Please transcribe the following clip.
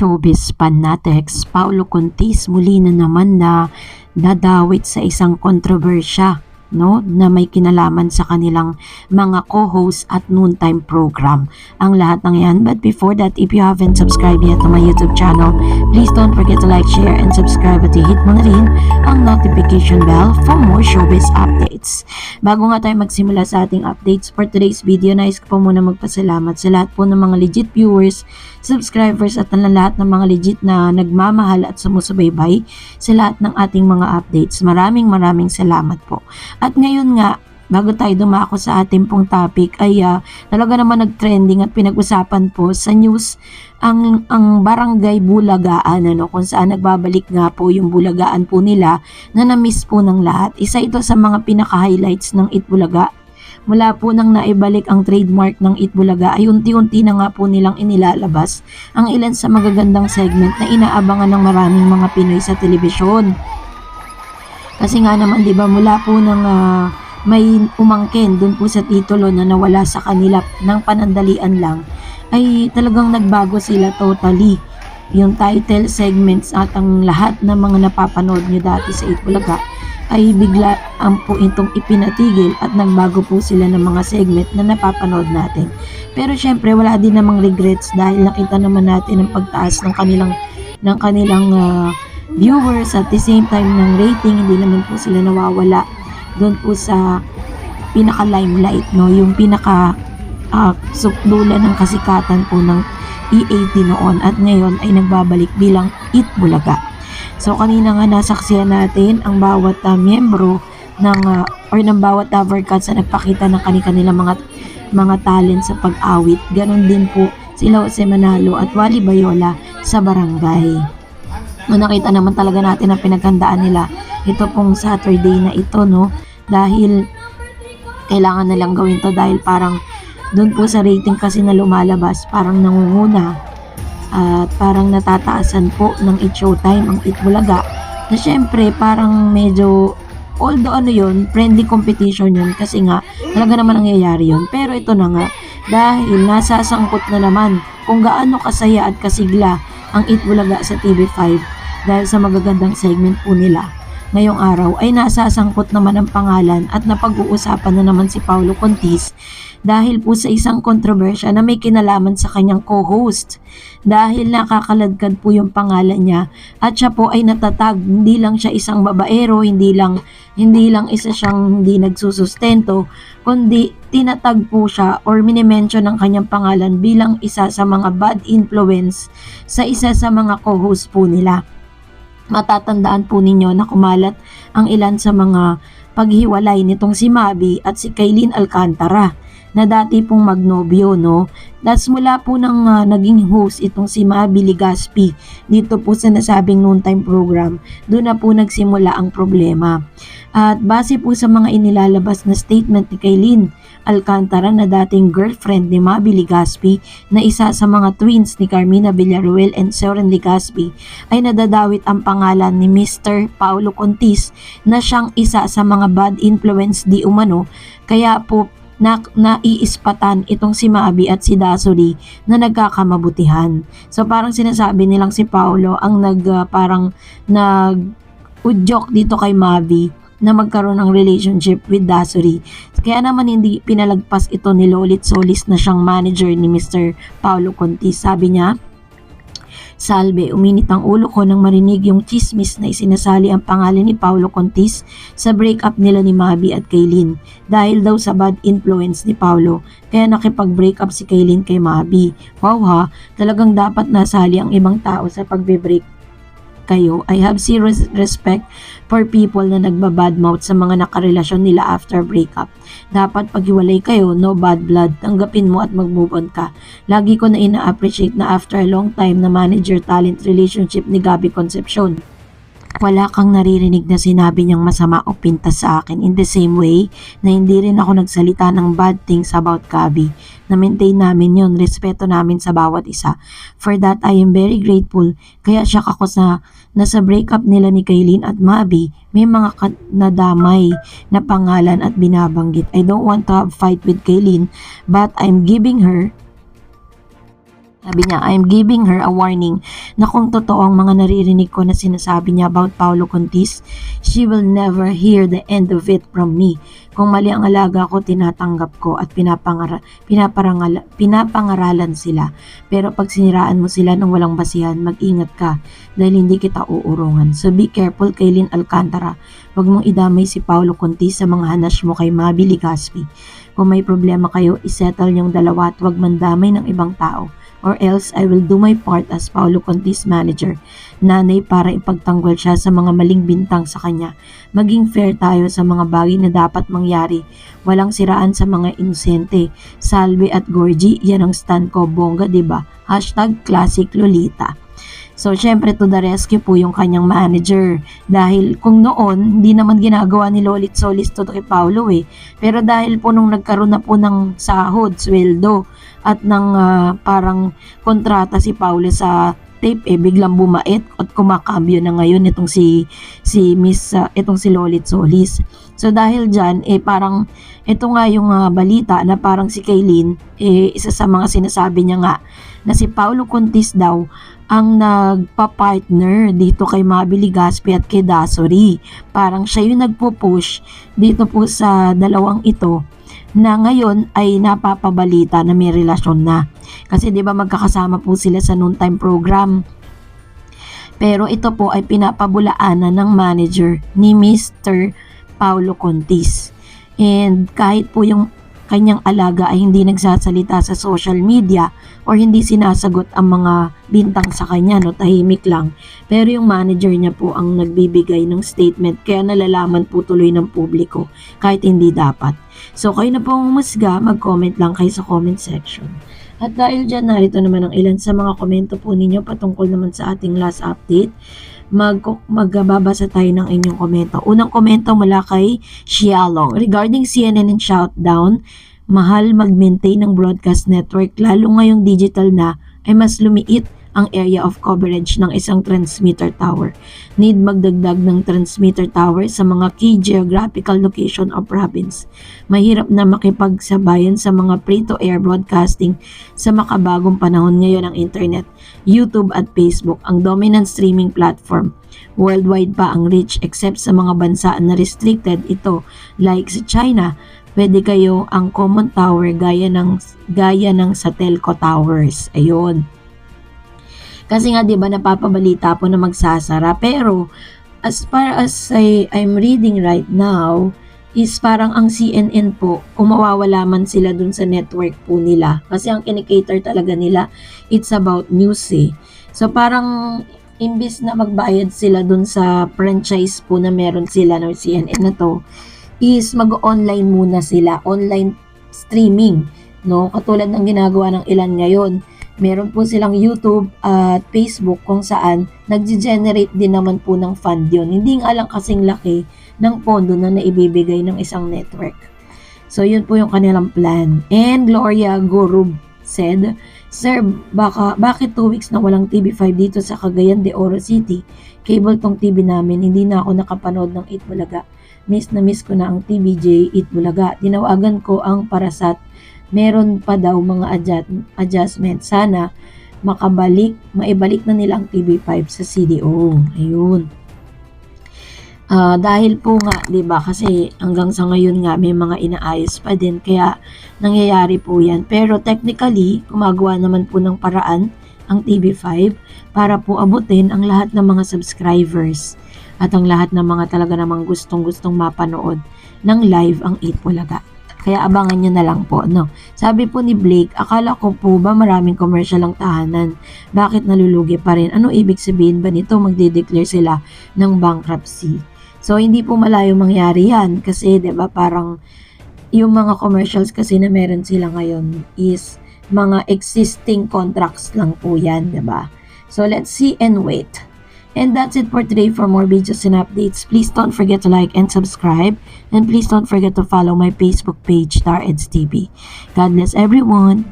showbiz fanatics, Paulo Contis muli na naman na dadawit sa isang kontrobersya, no, na may kinalaman sa kanilang mga co-host at noontime program. Ang lahat ng yan. But before that, if you haven't subscribed yet to my YouTube channel, please don't forget to like, share, and subscribe at i-hit mo na rin ang notification bell for more showbiz updates. Bago nga tayo magsimula sa ating updates for today's video, nais ko po muna magpasalamat sa lahat po ng mga legit viewers, subscribers at ang lahat ng mga legit na nagmamahal at sumusubaybay sa lahat ng ating mga updates. Maraming salamat po. At ngayon nga, bago tayo dumako sa ating pong topic ay talaga naman nag-trending at pinag-usapan po sa news ang Barangay Bulagaan, kung saan nagbabalik nga po yung Bulagaan po nila na na-miss po ng lahat. Isa ito sa mga pinaka-highlights ng Itbulaga. Mula po nang naibalik ang trademark ng Itbulaga ay unti-unti na nga po nilang inilalabas ang ilan sa magagandang segment na inaabangan ng maraming mga Pinoy sa telebisyon. Kasi nga naman 'di ba, mula po nang may umangkin dun po sa titulo na nawala sa kanila ng panandalian lang, ay talagang nagbago sila totally. Yung title, segments at ang lahat ng mga napapanood nyo dati sa Itbulaga ay bigla ang po itong ipinatigil at nagbago po sila ng mga segment na napapanood natin. Pero syempre wala din namang regrets dahil nakita naman natin ang pagtaas ng kanilang viewers at the same time ng rating. Hindi naman po sila nawawala doon po sa pinaka limelight, yung pinaka sukdulan ng kasikatan po ng E80 noon at ngayon ay nagbabalik bilang Itbulaga. So kanina nga nasaksihan natin ang bawat miyembro ng bawat Lovercats na nagpakita ng kanilang mga talent sa pag-awit. Ganon din po sila Jose Manalo at Wally Bayola sa barangay. Nakita naman talaga natin ang pinaghandaan nila ito pong Saturday na ito, dahil kailangan na lang gawin to dahil parang doon po sa rating kasi na lumalabas parang nangunguna at parang natataasan po ng Showtime ang Itbulaga, na syempre parang medyo although friendly competition yun kasi nga talaga naman nangyayari yun, pero ito na nga dahil nasasangkot na naman kung gaano kasaya at kasigla ang Itbulaga sa TV5 dahil sa magagandang segment po nila ngayong araw, ay nasasangkot naman ang pangalan at napag-uusapan na naman si Paulo Contis dahil po sa isang kontrobersya na may kinalaman sa kanyang co-host, dahil nakakaladkad po yung pangalan niya at siya po ay natatag. Hindi lang siya isang babaero, hindi lang isa siyang hindi nagsusustento, kundi tinatag po siya or minimension ng kanyang pangalan bilang isa sa mga bad influence sa isa sa mga co-host po nila. Matatandaan po ninyo na kumalat ang ilan sa mga paghiwalay nitong si Mavi at si Kaylin Alcantara na dati pong magnobyo, That's mula po nang naging host itong si Mavi Legaspi dito po sa nasabing noontime program. Doon na po nagsimula ang problema. At base po sa mga inilalabas na statement ni Kaylin Alcantara na dating girlfriend ni Mavi Legaspi na isa sa mga twins ni Carmina Villaruel and Soren Legaspi, ay nadadawit ang pangalan ni Mr. Paulo Contis na siyang isa sa mga bad influence di umano, kaya po naiispatan itong si Mavi at si Dasuri na nagkakamabutihan. So parang sinasabi nilang si Paulo ang nag-udyok dito kay Mavi na magkaroon ng relationship with Dasuri. Kaya naman hindi pinalagpas ito ni Lolit Solis na siyang manager ni Mr. Paulo Contis. Sabi niya, "Salve, uminit ang ulo ko nang marinig yung chismis na isinasali ang pangalan ni Paulo Contis sa breakup nila ni Mavi at Kaylin dahil daw sa bad influence ni Paulo. Kaya nakipag-breakup si Kaylin kay Mavi. Wow ha, talagang dapat nasali ang ibang tao sa pagbe-break kayo. I have zero respect for people na nagbabadmouth sa mga nakarelasyon nila after breakup. Dapat paghiwalay kayo, no bad blood, tanggapin mo at mag-move on ka. Lagi ko na ina-appreciate na after a long time na manager-talent relationship ni Gabby Concepcion, wala kang naririnig na sinabi niyang masama o pintas sa akin. In the same way na hindi rin ako nagsalita ng bad things about Gabby. Na-maintain namin yun, respeto namin sa bawat isa. For that, I am very grateful. Kaya siya ako na sa breakup nila ni Kaylin at Mavi, may mga nadamay na pangalan at binabanggit. I don't want to have fight with Kaylin, but I'm giving her Sabi niya, I'm giving her a warning na kung totoo ang mga naririnig ko na sinasabi niya about Paolo Contis, she will never hear the end of it from me. Kung mali ang alaga ko, tinatanggap ko at pinapangaralan sila. Pero pag siniraan mo sila ng walang basihan, mag-ingat ka dahil hindi kita uurungan. So be careful kay Lynn Alcantara. Huwag mong idamay si Paolo Contis sa mga hanash mo kay Mabi Legaspi. Kung may problema kayo, isettle niyong dalawa at huwag mandamay ng ibang tao. Or else I will do my part as Paolo Contis manager, nanay, para ipagtanggol siya sa mga maling bintang sa kanya. Maging fair tayo sa mga bagay na dapat mangyari. Walang siraan sa mga inosente. Salve at Gorgie, yan ang stand ko, bongga, diba? #classic Lolita. So, syempre, to the rescue po yung kanyang manager. Dahil kung noon, hindi naman ginagawa ni Lolit Solis to kay Paolo eh. Pero dahil po nung nagkaroon na po ng sahod, sweldo, at ng parang kontrata si Paolo sa tape biglang bumait at kumakambyo na ngayon itong si Lolit Solis. So dahil diyan parang ito nga yung balita na parang si Kaylin isa sa mga sinasabi niya nga na si Paolo Contis daw ang nagpa-partner dito kay Mabi Legaspi at kay Dasori. Parang siya yung nagpo-push dito po sa dalawang ito na ngayon ay napapabalita na may relasyon na. Kasi 'di ba magkakasama po sila sa noontime program. Pero ito po ay pinapabulaanan ng manager ni Mr. Paolo Contis. And kahit po yung kanyang alaga ay hindi nagsasalita sa social media or hindi sinasagot ang mga bintang sa kanya, no, tahimik lang. Pero yung manager niya po ang nagbibigay ng statement kaya nalalaman po tuloy ng publiko kahit hindi dapat. So kayo na po ang umusga, mag-comment lang kayo sa comment section. At dahil dyan, narito naman ang ilan sa mga komento po ninyo patungkol naman sa ating last update. Magbabasa tayo ng inyong komento. Unang komento mula kay Xialong. Regarding CNN and Shoutdown, mahal mag-maintain ng broadcast network lalo ngayong digital na ay mas lumiit ang area of coverage ng isang transmitter tower. Need magdagdag ng transmitter tower sa mga key geographical location of province. Mahirap na makipagsabayan sa mga free-to-air broadcasting sa makabagong panahon ngayon ng internet. YouTube at Facebook ang dominant streaming platform. Worldwide pa ang reach except sa mga bansa na restricted ito like sa China. Pwede kayo ang common tower gaya ng sa telco towers. Ayun. Kasi nga 'di ba napapabalita po na magsasara, pero as far as I'm reading right now is parang ang CNN po kung mawawala man sila dun sa network po nila kasi ang kinikater talaga nila it's about news eh. So parang imbis na magbayad sila dun sa franchise po na meron sila ng CNN na to is mag-online muna sila, online streaming, no? Katulad ng ginagawa ng ilan ngayon. Meron po silang YouTube at Facebook kung saan nag-generate din naman po ng fund yun. Hindi nga lang kasing laki ng pondo na naibibigay ng isang network. So yun po yung kanilang plan. And Gloria Gurub said, Sir, bakit 2 weeks na walang TV5 dito sa Cagayan de Oro City? Cable tong TV namin, hindi na ako nakapanood ng 8 Bulaga. Miss na miss ko na ang TVJ 8 Bulaga. Tinawagan ko ang Parasat. Meron pa daw mga adjustment. Sana maibalik na nila ang TV5 sa CDO. Ayun. Dahil po nga, 'di ba? Kasi hanggang sa ngayon nga may mga inaayos pa din kaya nangyayari po 'yan. Pero technically, gumagawa naman po ng paraan ang TV5 para po abutin ang lahat ng mga subscribers at ang lahat ng mga talaga namang gustong-gustong mapanood ng live ang 8 Bulaga. Kaya abangan nyo na lang po, no? Sabi po ni Blake, akala ko po ba maraming commercial ang tahanan? Bakit nalulugi pa rin? Ano ibig sabihin ba nito? Magde-declare sila ng bankruptcy. So, hindi po malayo mangyari yan. Kasi, di ba, parang yung mga commercials kasi na meron sila ngayon is mga existing contracts lang po yan, di ba? So, let's see and wait. And that's it for today. For more videos and updates, please don't forget to like and subscribe. And please don't forget to follow my Facebook page, Star Eds TV. God bless everyone.